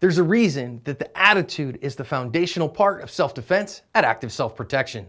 There's a reason that the attitude is the foundational part of self-defense at Active Self-Protection.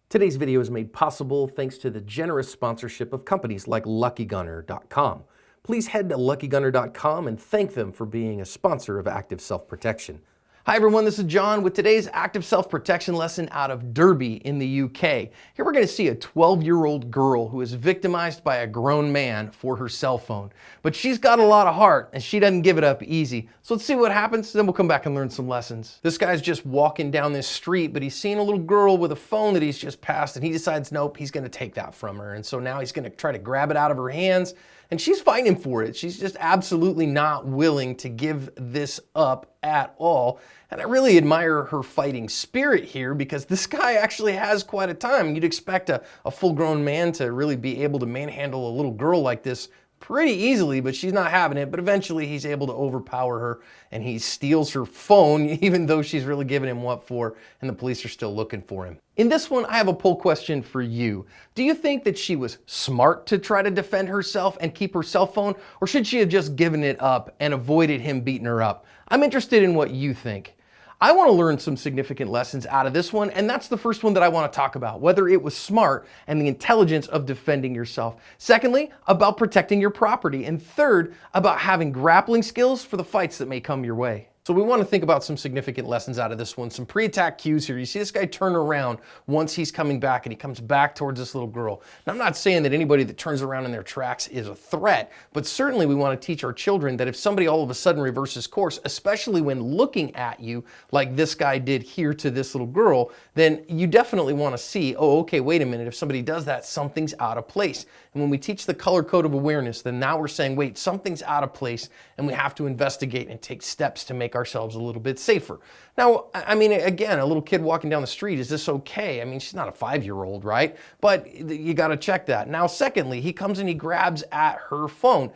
Today's video is made possible thanks to the generous sponsorship of companies like LuckyGunner.com. Please head to LuckyGunner.com and thank them for being a sponsor of Active Self-Protection. Hi everyone, this is John with today's Active Self-Protection lesson out of Derby in the UK. Here we're going to see a 12-year-old girl who is victimized by a grown man for her cell phone. But she's got a lot of heart and she doesn't give it up easy. So let's see what happens, then we'll come back and learn some lessons. This guy's just walking down this street, but he's seen a little girl with a phone that he's just passed and he decides, nope, he's going to take that from her. And so now he's going to try to grab it out of her hands and she's fighting for it. She's just absolutely not willing to give this up at all. And I really admire her fighting spirit here because this guy actually has quite a time. You'd expect a full-grown man to really be able to manhandle a little girl like this pretty easily, but she's not having it. But eventually he's able to overpower her and he steals her phone, even though she's really giving him what for, and the police are still looking for him. In this one, I have a poll question for you. Do you think that she was smart to try to defend herself and keep her cell phone, or should she have just given it up and avoided him beating her up? I'm interested in what you think. I want to learn some significant lessons out of this one, and that's the first one that I want to talk about, whether it was smart and the intelligence of defending yourself. Secondly, about protecting your property. And third, about having grappling skills for the fights that may come your way. So we want to think about some significant lessons out of this one, some pre-attack cues here. You see this guy turn around once he's coming back and he comes back towards this little girl. Now, I'm not saying that anybody that turns around in their tracks is a threat, but certainly we want to teach our children that if somebody all of a sudden reverses course, especially when looking at you like this guy did here to this little girl, then you definitely want to see, oh, okay, wait a minute, if somebody does that, something's out of place. And when we teach the color code of awareness, then now we're saying, wait, something's out of place and we have to investigate and take steps to make ourselves a little bit safer. Now, I mean, again, a little kid walking down the street, is this okay? I mean, she's not a 5-year-old, right? But you got to check that. Now, secondly, he comes and he grabs at her phone.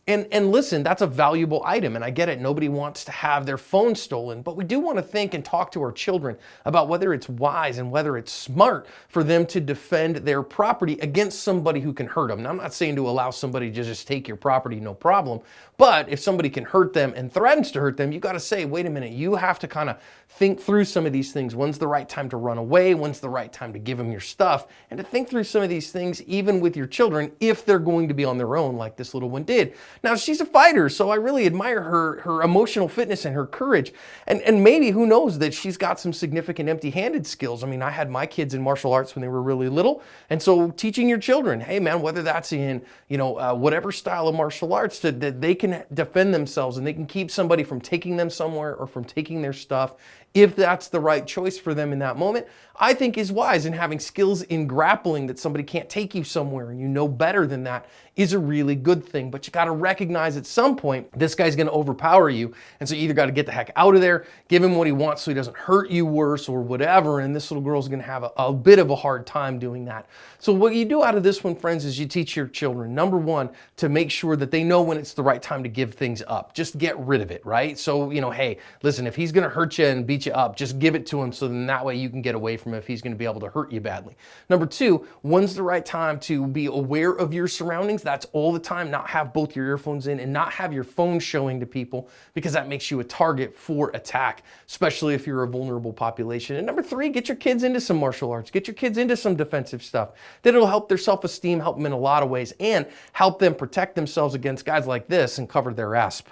And listen, that's a valuable item, and I get it. Nobody wants to have their phone stolen, but we do want to think and talk to our children about whether it's wise and whether it's smart for them to defend their property against somebody who can hurt them. Now, I'm not saying to allow somebody to just take your property, no problem, but if somebody can hurt them and threatens to hurt them, you got to say, wait a minute, you have to kind of think through some of these things. When's the right time to run away? When's the right time to give them your stuff? And to think through some of these things, even with your children, if they're going to be on their own, like this little one did. Now, she's a fighter, so I really admire her emotional fitness and her courage. And maybe, who knows, that she's got some significant empty-handed skills. I mean, I had my kids in martial arts when they were really little. And so teaching your children, hey man, whether that's in, whatever style of martial arts, that they can defend themselves and they can keep somebody from taking them somewhere or from taking their stuff, if that's the right choice for them in that moment, I think is wise. And having skills in grappling that somebody can't take you somewhere and you know better than that is a really good thing. But you got to recognize at some point, this guy's going to overpower you. And so you either got to get the heck out of there, give him what he wants so he doesn't hurt you worse or whatever. And this little girl's going to have a bit of a hard time doing that. So what you do out of this one, friends, is you teach your children, number one, to make sure that they know when it's the right time to give things up. Just get rid of it, right? So, hey, listen, if he's going to hurt you and beat you up, just give it to him so then that way you can get away from him if he's going to be able to hurt you badly. Number two, when's the right time to be aware of your surroundings? That's all the time. Not have both your earphones in and not have your phone showing to people, because that makes you a target for attack, especially if you're a vulnerable population. And number three, get your kids into some martial arts. Get your kids into some defensive stuff. That it'll help their self-esteem, help them in a lot of ways, and help them protect themselves against guys like this and cover their asp.